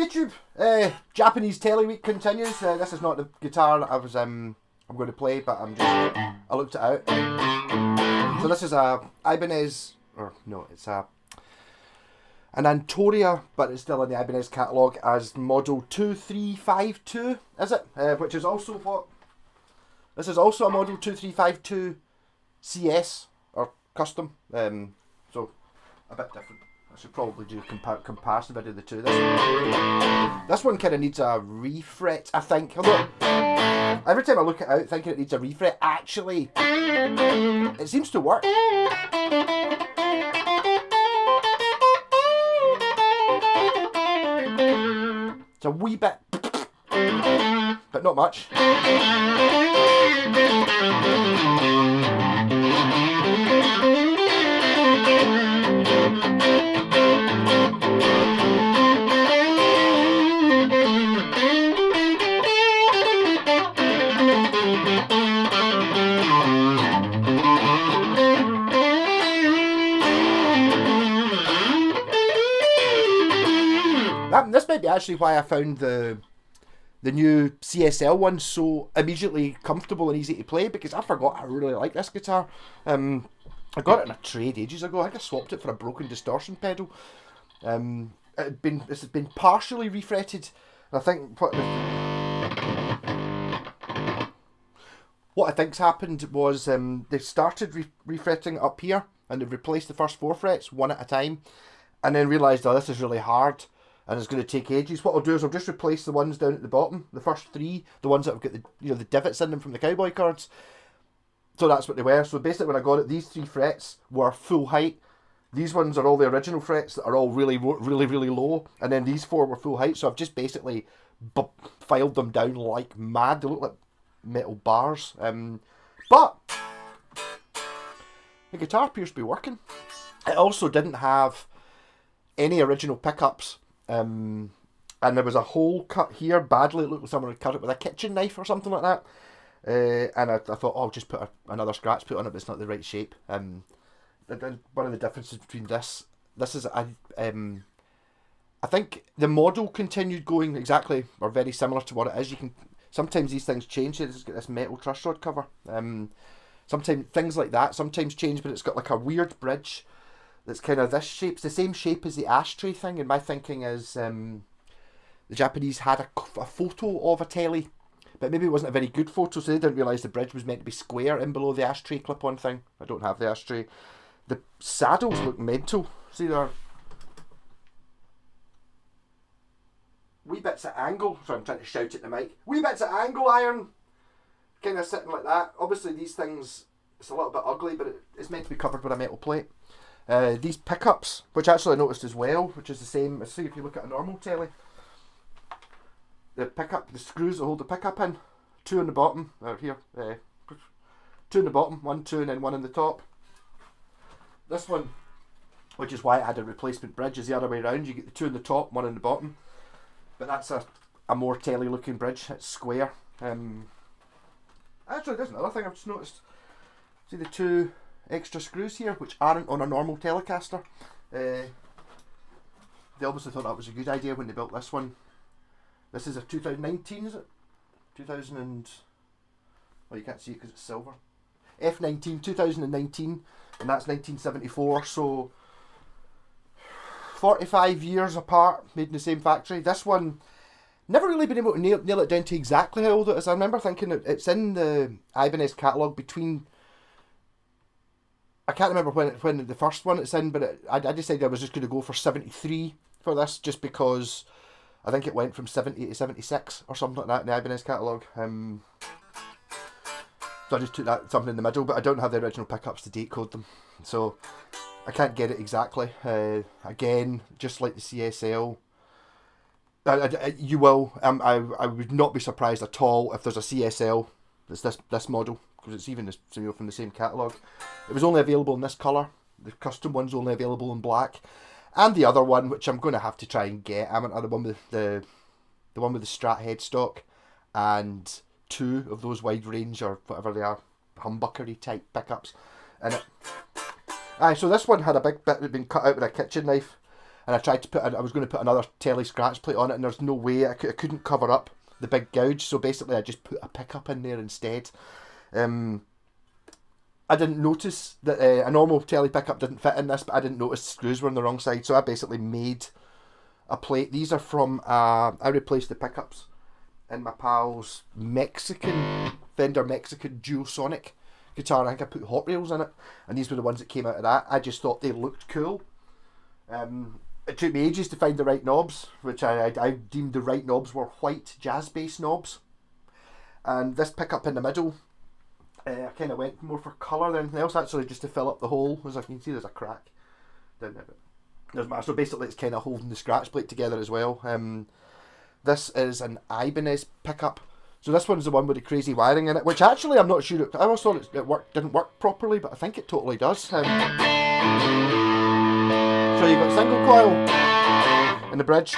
YouTube, Japanese Tele Week continues. This is not the guitar that I'm going to play, but I looked it out. So this is a Ibanez, or no, it's an Antoria, but it's still in the Ibanez catalogue as model 2352, is it? Which is also what? This is also a model 2352 CS, or custom, so a bit different. I should probably do a comparison video of the two. This one kind of needs a refret, I think. Although, every time I look it out thinking it needs a refret, actually, it seems to work. It's a wee bit, but not much. This might be actually why I found the new CSL one so immediately comfortable and easy to play, because I forgot I really like this guitar. I got it in a trade ages ago. I think I swapped it for a broken distortion pedal. This has been partially refretted. And I think what I think's happened was they started refretting up here, and they've replaced the first 4 frets one at a time, and then realised, oh, this is really hard and it's going to take ages. What I'll do is I'll just replace the ones down at the bottom, the first 3, the ones that have got the divots in them from the cowboy cards. So that's what they were. So basically when I got it, these 3 frets were full height. These ones are all the original frets that are all really low, and then these 4 were full height. So I've just basically filed them down like mad. They look like metal bars. But the guitar appears to be working. It also didn't have any original pickups. And there was a hole cut here badly. It looked like someone had cut it with a kitchen knife or something like that. And I thought, oh, I'll just put another scratch put on it, but it's not the right shape. One of the differences between this is I think the model continued going exactly or very similar to what it is. You can sometimes these things change. It's got this metal truss rod cover. Sometimes things like that sometimes change, but it's got like a weird bridge that's kind of this shape. It's the same shape as the ashtray thing, and my thinking is the Japanese had a photo of a telly, but maybe it wasn't a very good photo, so they didn't realise the bridge was meant to be square in below the ashtray clip-on thing. I don't have the ashtray. The saddles look mental. See, they're wee bits at angle. Sorry, I'm trying to shout at the mic. Wee bits at angle iron, kind of sitting like that. Obviously these things, it's a little bit ugly, but it's meant to be covered with a metal plate. These pickups, which actually I noticed as well, which is the same as, see, if you look at a normal telly, the screws that hold the pickup in, 2 on the bottom, here, 2 on the bottom, 1, 2, and then 1 on the top. This one, which is why it had a replacement bridge, is the other way around. You get the 2 on the top, 1 on the bottom, but that's a more telly looking bridge. It's square. Actually, there's another thing I've just noticed. See the 2 extra screws here, which aren't on a normal telecaster. They obviously thought that was a good idea when they built this one. This is a 2019, is it? 2000 and... well, you can't see it because it's silver. F19, 2019, and that's 1974, so 45 years apart, made in the same factory. This one, never really been able to nail it down to exactly how old it is. I remember thinking it's in the Ibanez catalogue between... I can't remember when the first one it's in, but I decided I was just going to go for 73 for this, just because I think it went from 70 to 76 or something like that in the Ibanez catalogue. So I just took that something in the middle, but I don't have the original pickups to date code them, so I can't get it exactly. Again, just like the CSL, you will. I would not be surprised at all if there's a CSL that's this model, because it's even from the same catalogue. It was only available in this colour. The custom one's only available in black, and the other one, which I'm going to have to try and get, I'm the one with the one with the Strat headstock, and 2 of those wide range or whatever they are, humbuckery type pickups in it. So this one had a big bit that had been cut out with a kitchen knife, and I tried to I was going to put another tele scratch plate on it, and there's no way I couldn't cover up the big gouge, so basically I just put a pickup in there instead. I didn't notice that a normal tele pickup didn't fit in this, but I didn't notice the screws were on the wrong side, so I basically made a plate. These are from, I replaced the pickups in my pal's Fender Mexican Dual Sonic guitar. I think I put Hot Rails in it, and these were the ones that came out of that. I just thought they looked cool. It took me ages to find the right knobs, which I deemed the right knobs were white jazz bass knobs. And this pickup in the middle, I kind of went more for colour than anything else, actually, just to fill up the hole. As you can see, there's a crack down there. So basically it's kind of holding the scratch plate together as well. This is an Ibanez pickup. So this one's the one with the crazy wiring in it, which actually I'm not sure. I always thought didn't work properly, but I think it totally does. So you've got single coil in the bridge.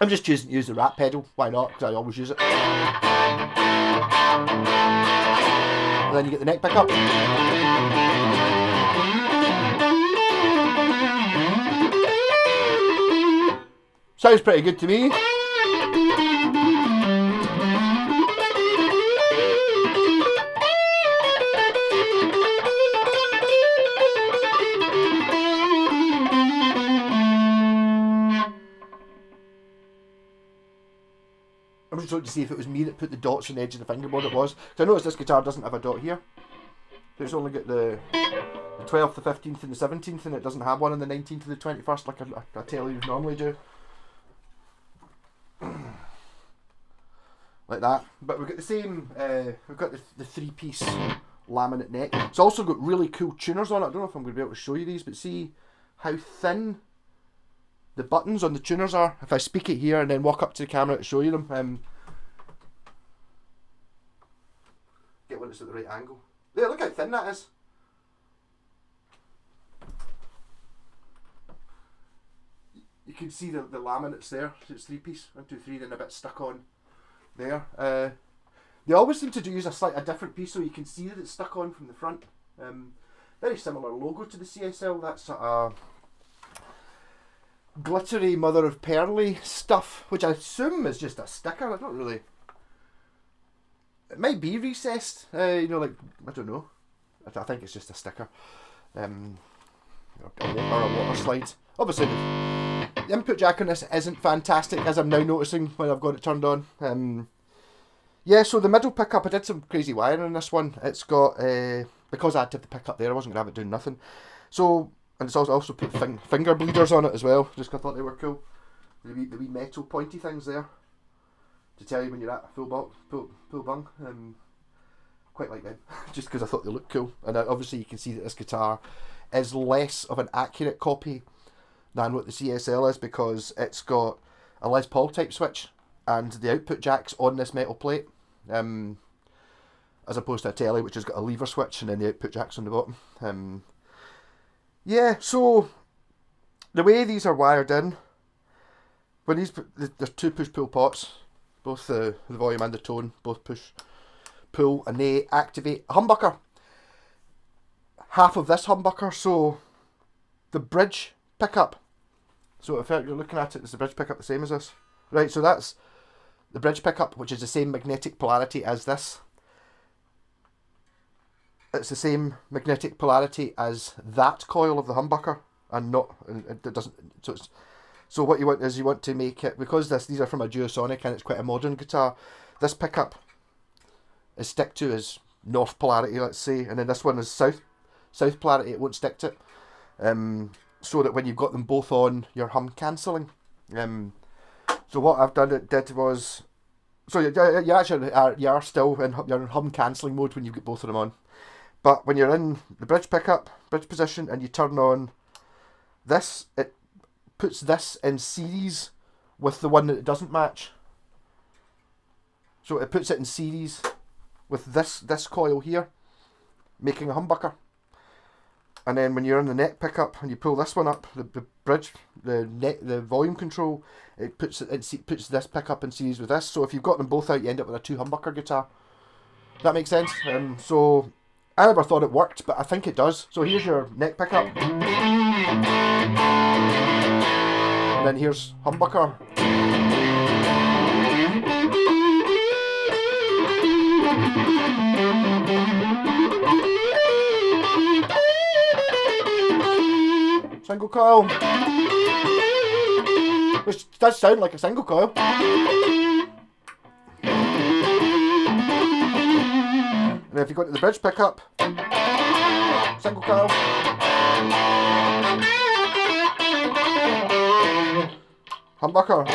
I'm just choosing to use the rat pedal. Why not? Because I always use it. And then you get the neck pickup. Sounds pretty good to me. I'm just looking to see if it was me that put the dots on the edge of the fingerboard. It was. Because I noticed this guitar doesn't have a dot here. It's only got the 12th, the 15th and the 17th, and it doesn't have one on the 19th to the 21st like I tell you normally do. Like that. But we've got the same, we've got the 3-piece laminate neck. It's also got really cool tuners on it. I don't know if I'm going to be able to show you these, but see how thin the buttons on the tuners are. If I speak it here and then walk up to the camera to show you them. Get one that's at the right angle. There, look how thin that is. You can see the laminates there. So it's 3-piece, 1, 2, 3, then a bit stuck on there. They always seem to use a different piece so you can see that it's stuck on from the front. Very similar logo to the CSL. That's glittery mother of pearly stuff, which I assume is just a sticker. I don't really. It might be recessed. You know, like I don't know. I think it's just a sticker. Or a water slide. Obviously, the input jack on this isn't fantastic, as I'm now noticing when I've got it turned on. Yeah, so the middle pickup, I did some crazy wiring on this one. It's got because I had to have the pickup there, I wasn't gonna have it doing nothing. So. And it's also put finger bleeders on it as well, just 'cause I thought they were cool. The wee metal pointy things there to tell you when you're at a full bung. Quite like them, just because I thought they looked cool. And obviously you can see that this guitar is less of an accurate copy than what the CSL is, because it's got a Les Paul type switch and the output jack's on this metal plate, as opposed to a Tele which has got a lever switch and then the output jack's on the bottom. Yeah, so the way these are wired in, when there's 2 push-pull pots, both the volume and the tone, both push-pull, and they activate a humbucker. Half of this humbucker, so the bridge pickup. So if you're looking at it, is the bridge pickup the same as this? Right, so that's the bridge pickup, which is the same magnetic polarity as this. It's the same magnetic polarity as that coil of the humbucker, and it doesn't. So what you want is you want to make it, because these are from a Duosonic and it's quite a modern guitar. This pickup is stick to is north polarity, let's say, and then this one is south polarity. It won't stick to it, so that when you've got them both on, you're hum cancelling. So what I've did was, so you actually are still you're in hum cancelling mode when you get both of them on. But when you're in the bridge position, and you turn on this, it puts this in series with the one that it doesn't match. So it puts it in series with this coil here, making a humbucker. And then when you're in the neck pickup and you pull this one up, the bridge, the volume control, it puts this pickup in series with this. So if you've got them both out, you end up with a 2 humbucker guitar. That makes sense. So I never thought it worked, but I think it does. So here's your neck pickup. And then here's humbucker. Single coil. Which does sound like a single coil. And if you go to the bridge pickup, single coil. Humbucker.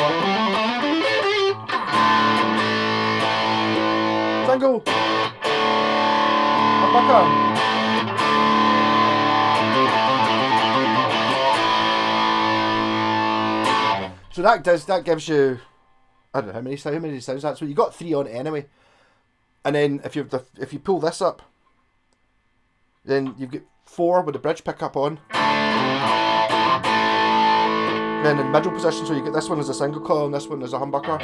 Single. Humbucker. So that gives you, I don't know how many sounds that's. So you got 3 on it anyway. And then if you pull this up, then you've got 4 with the bridge pickup on. And then in the middle position, so you get this one as a single coil and this one as a humbucker.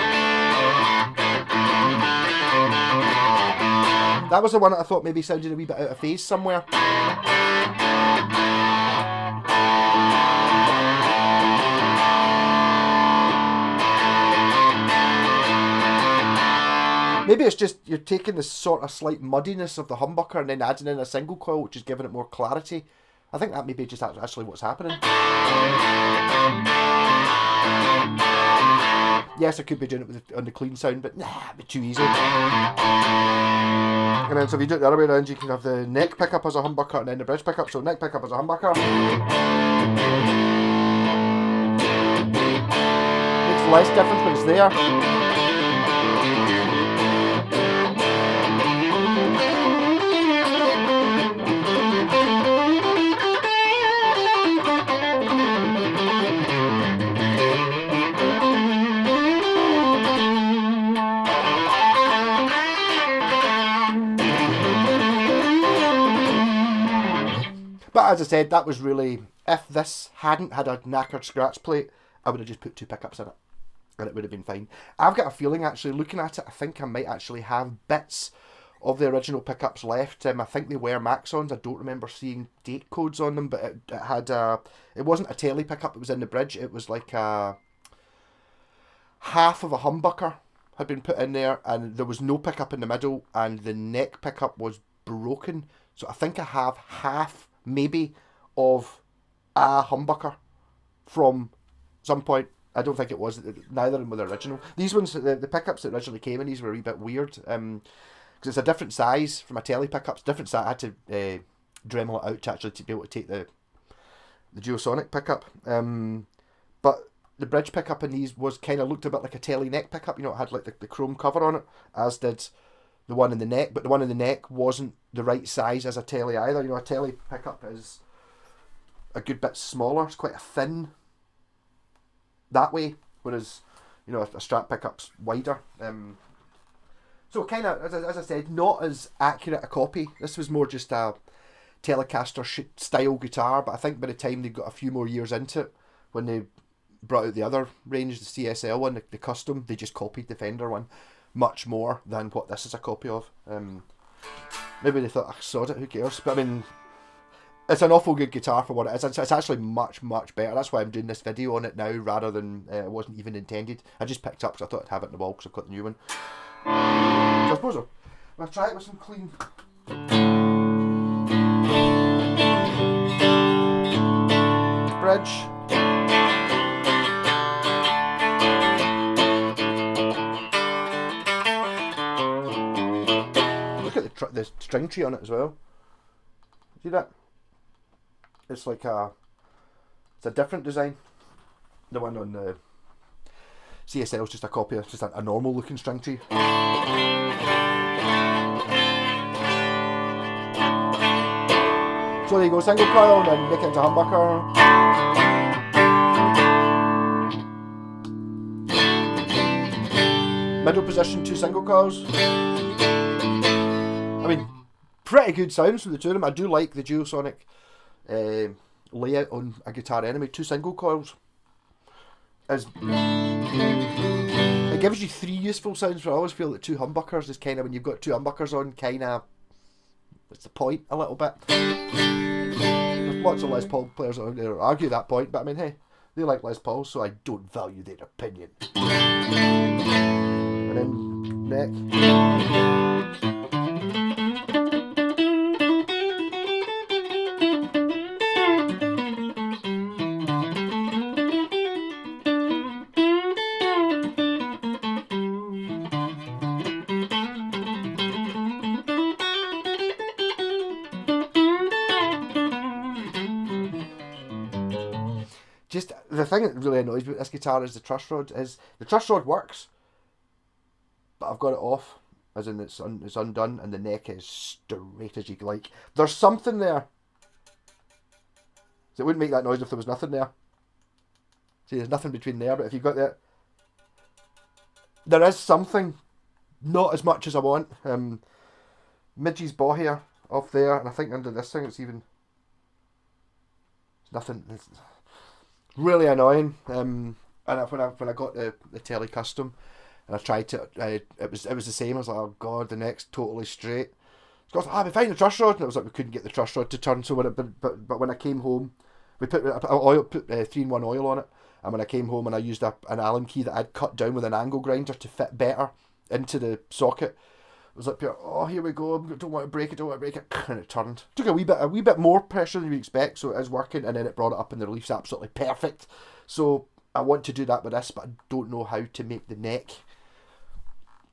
That was the one that I thought maybe sounded a wee bit out of phase somewhere. Maybe it's just you're taking the sort of slight muddiness of the humbucker and then adding in a single coil, which is giving it more clarity. I think that may be just actually what's happening. Yes, I could be doing it on the clean sound, but nah, it'd be too easy. And then so if you do it the other way around, you can have the neck pickup as a humbucker and then the bridge pickup. So neck pickup as a humbucker. Makes less difference when it's there. But as I said, that was really, if this hadn't had a knackered scratch plate, I would have just put 2 pickups in it and it would have been fine. I've got a feeling actually, looking at it, I think I might actually have bits of the original pickups left. I think they were Maxons. I don't remember seeing date codes on them, but it had it wasn't a tele pickup, it was in the bridge. It was like half of a humbucker had been put in there and there was no pickup in the middle and the neck pickup was broken. So I think I have half maybe of a humbucker from some point. I don't think it was, neither of them were the original. These ones, the pickups that originally came in, these were a wee bit weird, because it's a different size from a tele pickups, different size. I had to Dremel it out to actually to be able to take the Duosonic pickup, but the bridge pickup in these was kind of looked a bit like a tele neck pickup. You know, it had like the chrome cover on it, as did the one in the neck, but the one in the neck wasn't the right size as a tele either. You know, a tele pickup is a good bit smaller. It's quite a thin that way, whereas, you know, a Strat pickup's wider. So kind of, as I said, not as accurate a copy. This was more just a Telecaster style guitar, but I think by the time they got a few more years into it, when they brought out the other range, the CSL one, the custom, they just copied the Fender one much more than what this is a copy of. Maybe they thought, I sod it, who cares? But I mean, it's an awful good guitar for what it is. It's actually much, much better. That's why I'm doing this video on it now, rather than it wasn't even intended. I just picked up because I thought I'd have it in the wall because I've got the new one. So I suppose I'll try it with some clean. Bridge. Look at the string tree on it as well. See that? It's like it's a different design. The one on the CSL is just a copy, it's just a normal looking string tree. So there you go, single coil and then make it into a humbucker. Middle position, 2 single coils. I mean, pretty good sounds from the two of them. I do like the Duosonic layout on a guitar anyway. 2 single coils. It gives you 3 useful sounds, but I always feel that 2 humbuckers is kind of, when you've got 2 humbuckers on, kind of, what's the point a little bit. There's lots of Les Paul players out there who argue that point, but I mean, hey, they like Les Paul, so I don't value their opinion. And then neck. Just the thing that really annoys me with this guitar is the truss rod. Is the truss rod works, but I've got it off, as in it's undone, and the neck is straight as you like. There's something there. So it wouldn't make that noise if there was nothing there. See, there's nothing between there, but if you've got that, there is something. Not as much as I want. Midgie's bow here off there, and I think under this thing it's even. It's nothing. It's really annoying. And when I got the Tele Custom, and I tried to, it was the same. I was like, oh god, the neck's totally straight. Scott, we find the truss rod, and it was like we couldn't get the truss rod to turn. So but when I came home, we put 3-in-1 oil on it, and when I came home and I used an Allen key that I'd cut down with an angle grinder to fit better into the socket. It was like, oh, here we go. Don't want to break it, and it turned. Took a wee bit more pressure than you expect, so it is working, and then it brought it up, and the relief's absolutely perfect. So I want to do that with this, but I don't know how to make the neck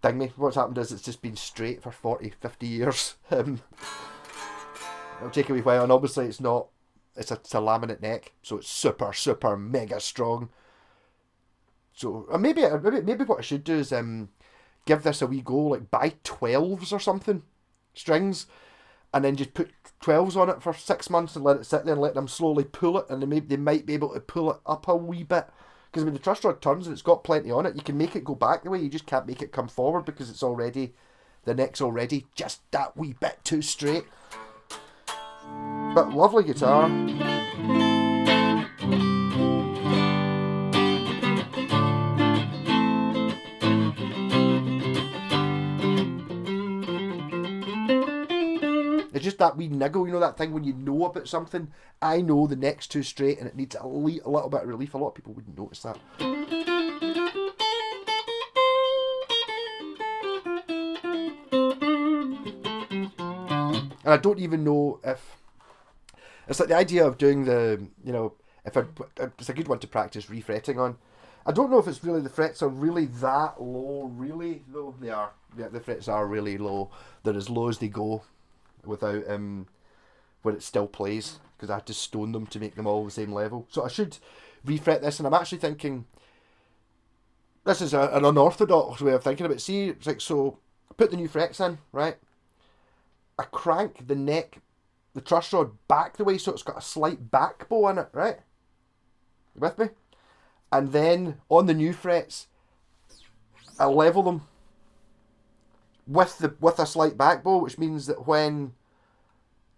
thingy. What's happened is it's just been straight for 40, 50 years. It'll take a wee while, and obviously it's not. It's a laminate neck, so it's super, super mega strong. So maybe what I should do is give this a wee go, like buy 12s or something, strings, and then just put 12s on it for 6 months and let it sit there and let them slowly pull it, and they might be able to pull it up a wee bit. Because when the truss rod turns and it's got plenty on it, you can make it go back the way, you just can't make it come forward because the neck's already just that wee bit too straight. But lovely guitar. It's just that wee niggle, you know, that thing when you know about something. I know the neck's too straight and it needs a little bit of relief. A lot of people wouldn't notice that. And I don't even know if... It's like the idea of doing the, you know, it's a good one to practice refretting on. I don't know if it's really, the frets are really that low, really, though. They are. Yeah, the frets are really low. They're as low as they go without, when it still plays, because I had to stone them to make them all the same level. So I should refret this, and I'm actually thinking, this is an unorthodox way of thinking about it. See, it's like, so, I put the new frets in, right? I crank the neck, the truss rod back the way so it's got a slight back bow in it, right? You with me? And then on the new frets, I level them with a slight back bow, which means that when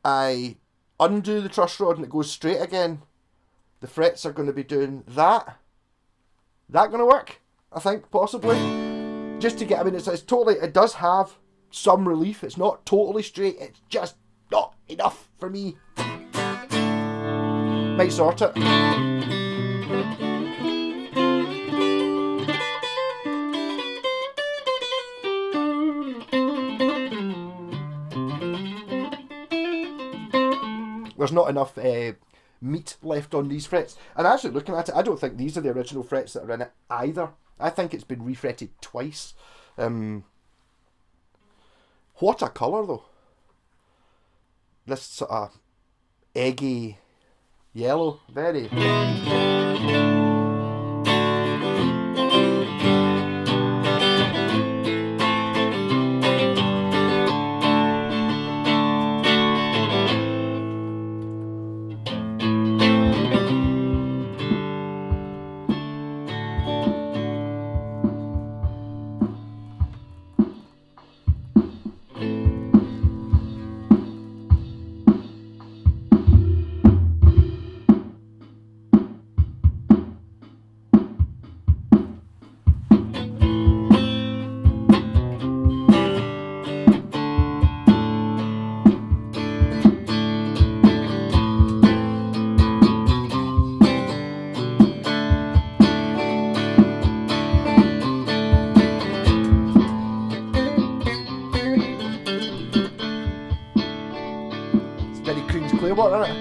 I undo the truss rod and it goes straight again, the frets are going to be doing that. That going to work? I think possibly. Just to get, I mean, it's totally, it does have some relief. It's not totally straight. It's just not enough for me. Might sort it. There's not enough meat left on these frets. And actually looking at it, I don't think these are the original frets that are in it either. I think it's been refretted twice. What a colour though. This sort of eggy yellow. Very... playable, isn't it?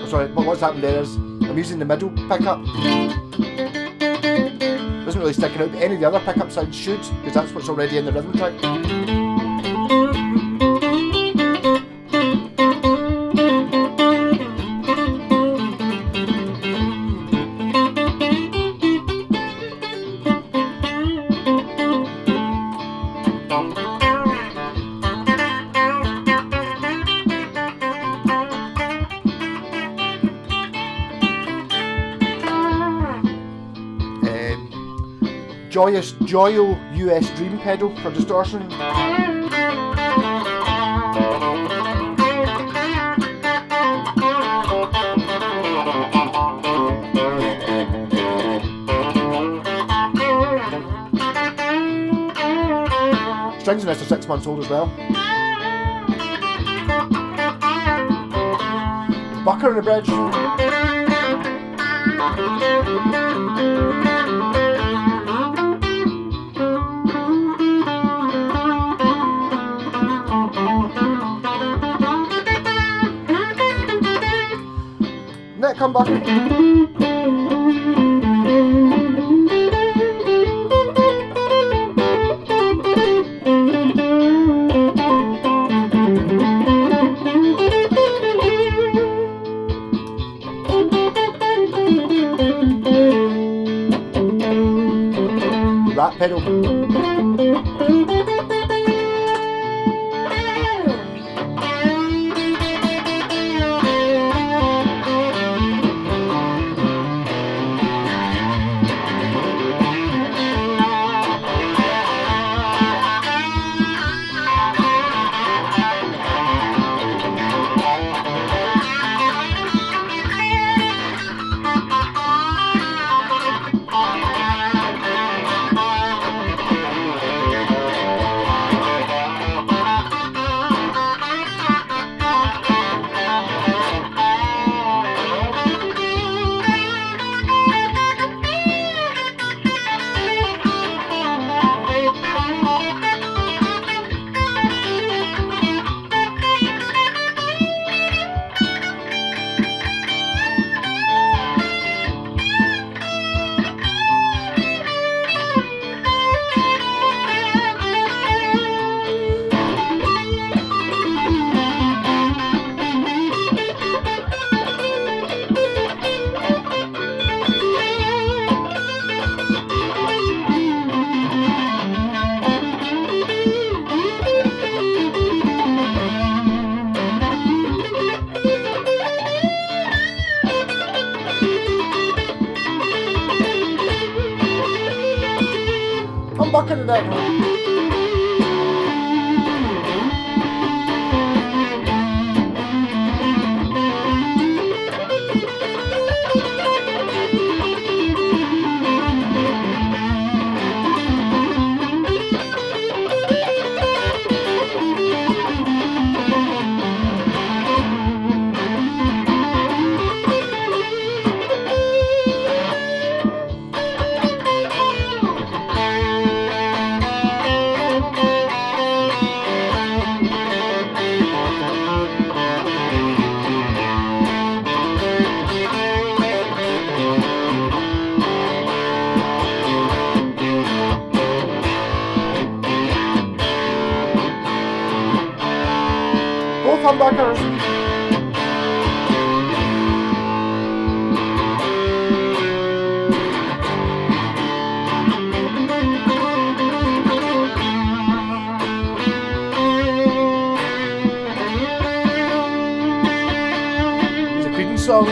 Oh, sorry, but what's happened there is I'm using the middle pickup. Isn't really sticking out, but any of the other pickup sounds should, because that's what's already in the rhythm track. Joyo US Dream pedal for distortion. Strings in this are 6 months old as well. Bucker on the bridge. Neck humbucker. Rat pedal. Bucket of that one. Both humbuckers. It's a Creedence song.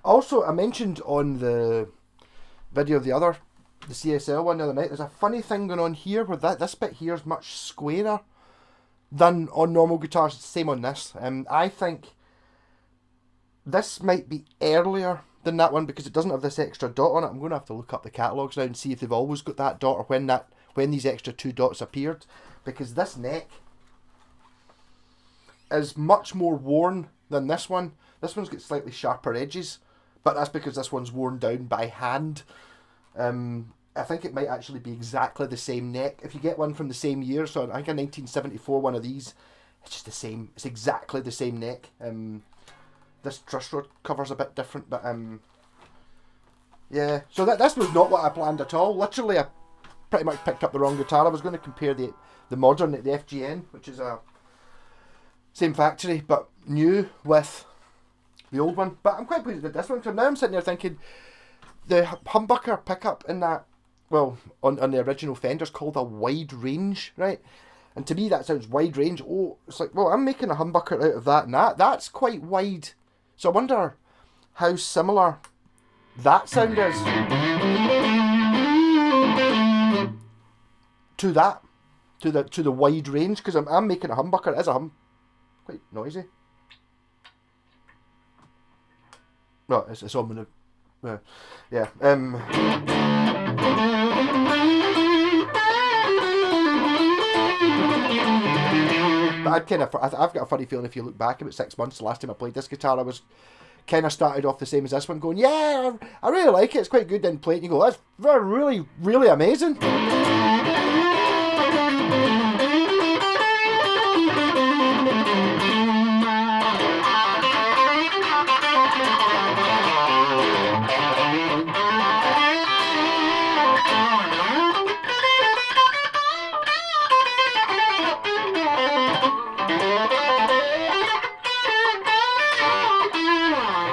Also, I mentioned on the video of the CSL one the other night, there's a funny thing going on here where this bit here is much squarer than on normal guitars. It's the same on this. I think this might be earlier than that one because it doesn't have this extra dot on it. I'm going to have to look up the catalogues now and see if they've always got that dot or when these extra 2 dots appeared, because this neck is much more worn than this one. This one's got slightly sharper edges, but that's because this one's worn down by hand. I think it might actually be exactly the same neck. If you get one from the same year, so I think a 1974 one of these, it's just the same. It's exactly the same neck. This truss rod cover's a bit different, but yeah. So this was not what I planned at all. Literally, I pretty much picked up the wrong guitar. I was going to compare the modern, the FGN, which is a same factory but new, with the old one. But I'm quite pleased with this one because now I'm sitting there thinking the humbucker pickup in that, well, on the original Fender's called a wide range, right? And to me that sounds wide range. Oh, it's like, well, I'm making a humbucker out of that, and that's quite wide. So I wonder how similar that sound is to that, to the wide range, because I'm making a humbucker. It is quite noisy. No, it's on with the, yeah. But I've got a funny feeling if you look back about 6 months, the last time I played this guitar, I was kind of started off the same as this one, going, yeah, I really like it, it's quite good, then play it and you go, that's really, really amazing.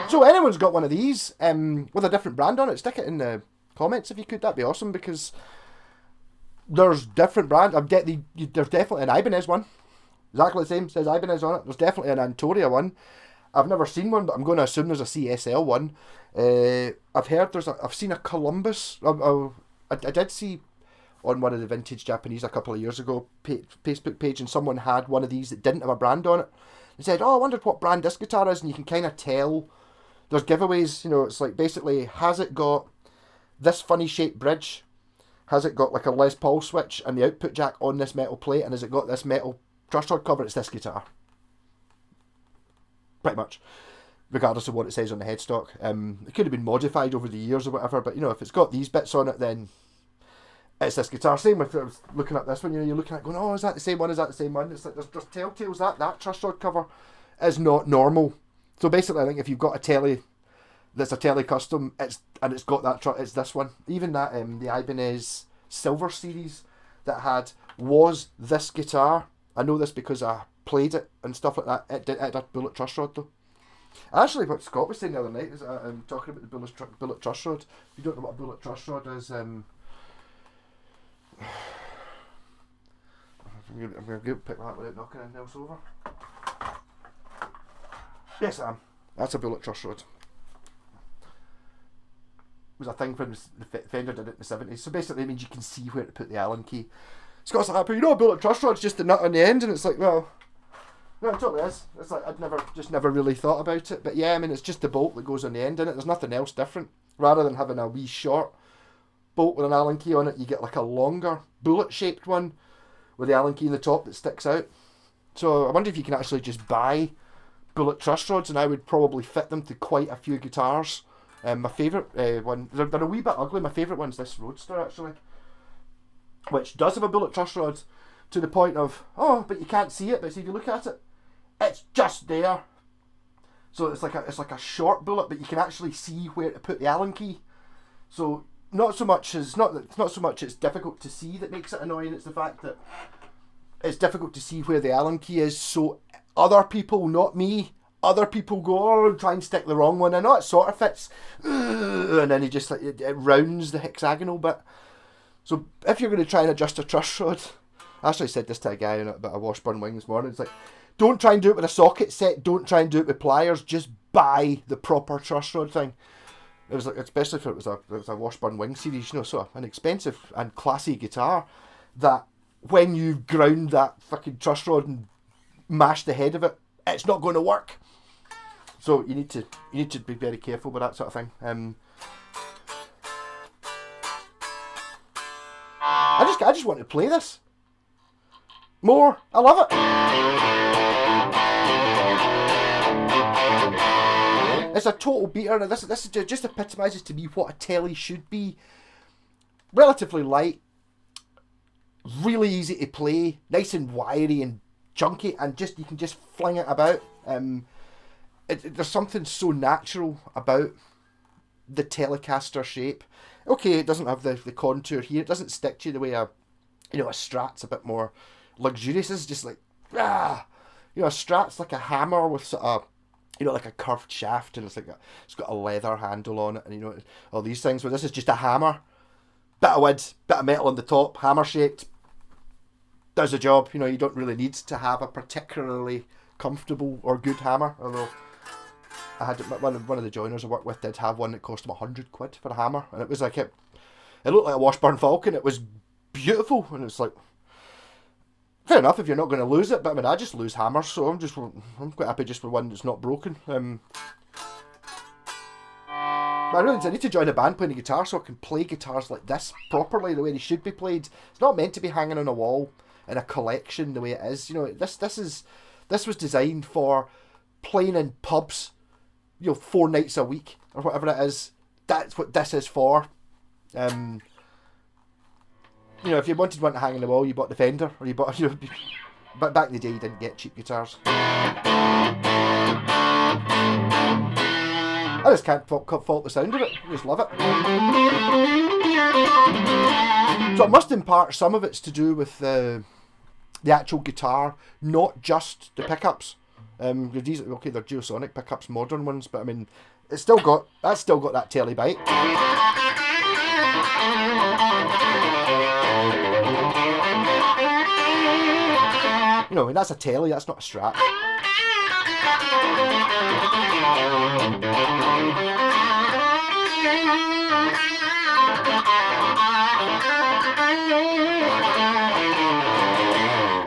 So anyone's got one of these with a different brand on it, stick it in the comments if you could. That'd be awesome, because there's different brands. There's definitely an Ibanez one, exactly the same, says Ibanez on it. There's definitely an Antoria one. I've never seen one, but I'm going to assume there's a CSL one. I've seen a Columbus. I did see on one of the Vintage Japanese a couple of years ago Facebook page, and someone had one of these that didn't have a brand on it. They said, oh, I wondered what brand this guitar is, and you can kind of tell. There's giveaways, it's like basically, has it got this funny shaped bridge? Has it got like a Les Paul switch and the output jack on this metal plate? And has it got this metal truss rod cover? It's this guitar. Pretty much. Regardless of what it says on the headstock. It could have been modified over the years or whatever, but if it's got these bits on it, then it's this guitar. Same with, I was looking at this one, you're looking at going, oh, is that the same one? Is that the same one? It's like, there's telltales. That truss rod cover is not normal. So basically, I think if you've got a Tele that's a Tele custom, it's got that it's this one. Even that the Ibanez Silver series that was this guitar. I know this because I played it and stuff like that. It had a bullet truss rod though. Actually, what Scott was saying the other night is talking about the bullet truss rod. If you don't know what a bullet truss rod is, I'm going to pick that without knocking anything else over. Yes, I am. That's a bullet truss rod. It was a thing when the Fender did it in the 70s. So basically it means you can see where to put the Allen key. Scott's like, but a bullet truss rod's just the nut on the end, and it's like, well, no, it totally is. It's like, I'd never really thought about it. But yeah, I mean, it's just the bolt that goes on the end in it. There's nothing else different. Rather than having a wee short bolt with an Allen key on it, you get like a longer bullet-shaped one with the Allen key in the top that sticks out. So I wonder if you can actually just buy bullet truss rods, and I would probably fit them to quite a few guitars My favourite one, they're a wee bit ugly. My favourite one's this Roadster actually, which does have a bullet truss rod to the point of, oh, but you can't see it. But see, if you look at it, it's just there. So it's like a short bullet, but you can actually see where to put the Allen key. So not so much it's difficult to see that makes it annoying. It's the fact that it's difficult to see where the Allen key is. So other people, not me, other people go, oh, try and stick the wrong one in. Oh, it sort of fits, and then it rounds the hexagonal bit. So if you're going to try and adjust a truss rod, I actually said this to a guy about a Washburn wing this morning. It's like, don't try and do it with a socket set. Don't try and do it with pliers. Just buy the proper truss rod thing. It was like, especially if it was a Washburn wing series, so an expensive and classy guitar, that when you ground that fucking truss rod and mash the head of it, it's not going to work. So you need to be very careful with that sort of thing. I just want to play this more. I love it. It's a total beater. Now this just epitomises to me what a telly should be. Relatively light, really easy to play, nice and wiry and junky, and you can just fling it about. There's something so natural about the Telecaster shape. Okay, it doesn't have the contour here. It doesn't stick to you the way a Strat's a bit more luxurious. This is just like, a Strat's like a hammer with sort of, like a curved shaft, and it's got a leather handle on it, and all these things. But this is just a hammer, bit of wood, bit of metal on the top, hammer shaped. Does the job. You don't really need to have a particularly comfortable or good hammer, although I had one of the joiners I worked with did have one that cost him £100 for a hammer, and it was like it looked like a Washburn Falcon. It was beautiful, and it's like, fair enough if you're not going to lose it, but I mean, I just lose hammers, so I'm quite happy just with one that's not broken. But I need to join a band playing a guitar so I can play guitars like this properly, the way they should be played. It's not meant to be hanging on a wall in a collection the way it is. This was designed for playing in pubs, 4 nights a week or whatever it is. That's what this is for. If you wanted one to hang on the wall, you bought the Fender, or you bought, but back in the day you didn't get cheap guitars. I just can't fault the sound of it. I just love it. So I must impart some of it's to do with the actual guitar, not just the pickups. They're Geosonic pickups, modern ones, but I mean, that's still got that telly bite. And that's a telly, that's not a Strat.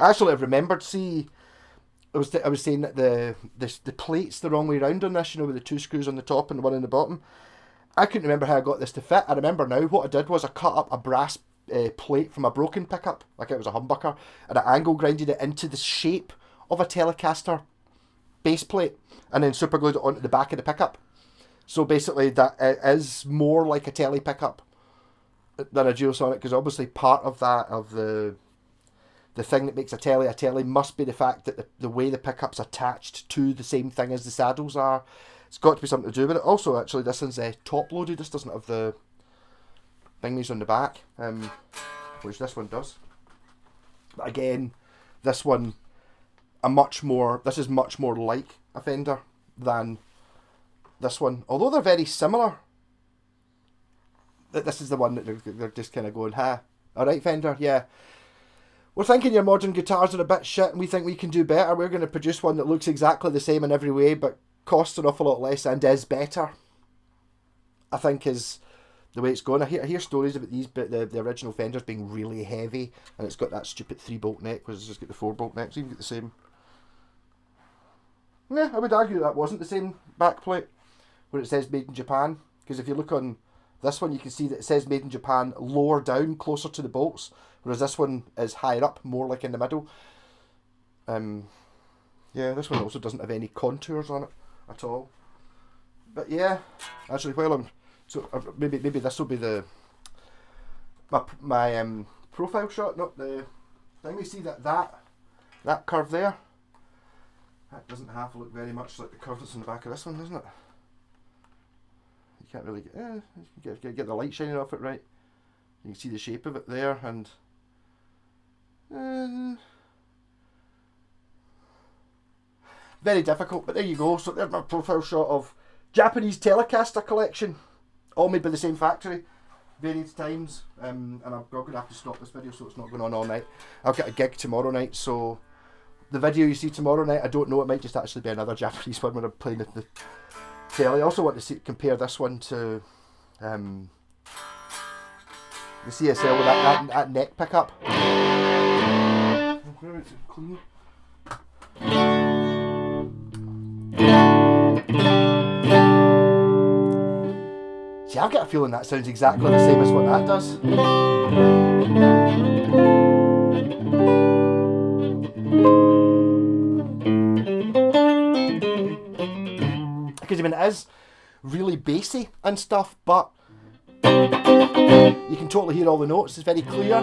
Actually, I've remembered, I was saying that the plate's the wrong way round on this, with the 2 screws on the top and the one on the bottom. I couldn't remember how I got this to fit. I remember now what I did was I cut up a brass plate from a broken pickup, like it was a humbucker, and I angle grinded it into the shape of a Telecaster base plate, and then super glued it onto the back of the pickup. So basically that is more like a telly pickup than a Geosonic, because obviously part of the thing that makes a telly must be the fact that the way the pickup's attached to the same thing as the saddles are. It's got to be something to do with it. Also, actually, this is top loaded. This doesn't have the thingies on the back, which this one does. But again, this is much more like a Fender than this one. Although they're very similar, this is the one that they're just kind of going, alright Fender, yeah. We're thinking your modern guitars are a bit shit and we think we can do better. We're going to produce one that looks exactly the same in every way, but costs an awful lot less and is better. I think is the way it's going. I hear stories about the original Fenders being really heavy, and it's got that stupid 3-bolt neck, whereas it's just got the 4-bolt neck, so you can get the same. Yeah, I would argue that wasn't the same backplate where it says made in Japan, because if you look on this one you can see that it says made in Japan lower down, closer to the bolts, whereas this one is higher up, more like in the middle. Yeah, this one also doesn't have any contours on it at all. But yeah, actually, while I'm so maybe this will be the my profile shot, not the thing. We see that curve there. That doesn't have to look very much like the curve that's in the back of this one, doesn't it? You can't really get the light shining off it right. You can see the shape of it there, and very difficult. But there you go. So there's my profile shot of Japanese telecaster collection, all made by the same factory, various times. And I'm going to have to stop this video so it's not going on all night. I've got a gig tomorrow night, so the video you see tomorrow night, I don't know, it might just actually be another Japanese one when I'm playing the telly. I also want to compare this one to the CSL with that neck pickup. See, I've got a feeling that sounds exactly the same as what that does. Because I mean, it is really bassy and stuff, but you can totally hear all the notes. It's very clear.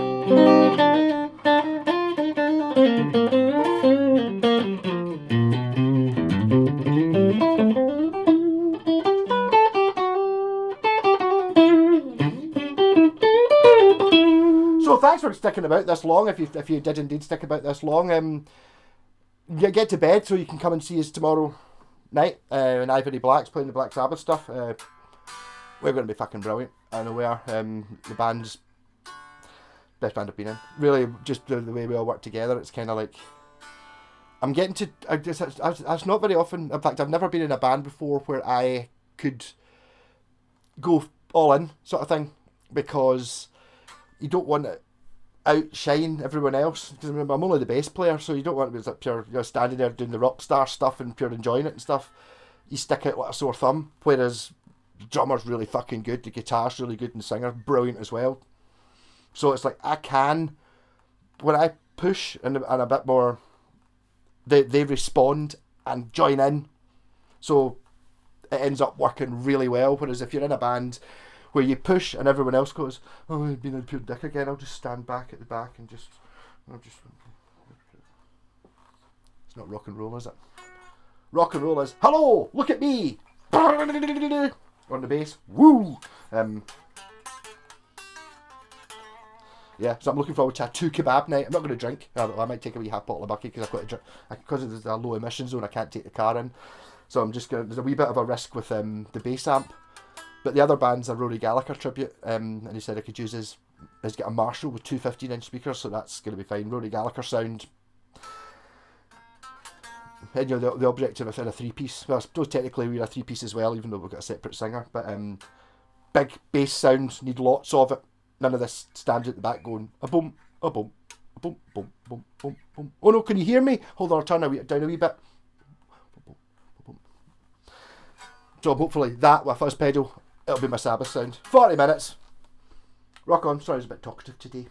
So thanks for sticking about this long. If you did indeed stick about this long, get to bed so you can come and see us tomorrow night. And Ivory Black's playing the Black Sabbath stuff. We're going to be fucking brilliant. I know we are. The band's best band I've been in. Really, just the way we all work together. It's kind of like I'm getting to. It's not very often. In fact, I've never been in a band before where I could go all in, sort of thing, because you don't want to outshine everyone else. Because I'm only the bass player, so you don't want to be like pure, you're standing there doing the rock star stuff and pure enjoying it and stuff. You stick out like a sore thumb. Whereas the drummer's really fucking good, the guitar's really good, and the singer's brilliant as well. So it's like I can, when I push and a bit more, they respond and join in. So it ends up working really well. Whereas if you're in a band where you push and everyone else goes, oh, I've been a pure dick again, I'll just stand back at the back and just. It's not rock and roll, is it? Rock and roll is, hello, look at me! On the bass, woo! Yeah, so I'm looking forward to a 2 kebab night. I'm not going to drink. I might take a wee half bottle of bucky because I've got to drink. Because there's a low emission zone, I can't take the car in. So I'm just going to, there's a wee bit of a risk with the bass amp. But the other band's a Rory Gallagher tribute, and he said I could use he's got a Marshall with 2 15-inch speakers, so that's going to be fine. Rory Gallagher sound. And you know, the objective within a 3-piece. Well, I suppose technically we're a 3-piece as well, even though we've got a separate singer. But big bass sound, need lots of it. None of this stands at the back going a boom, a boom, a boom, boom, boom, boom, boom. Oh no, can you hear me? Hold on, I'll turn down a wee bit. So hopefully that with fuzz pedal, it'll be my Sabbath sound. 40 minutes. Rock on. Sorry, I was a bit talkative today.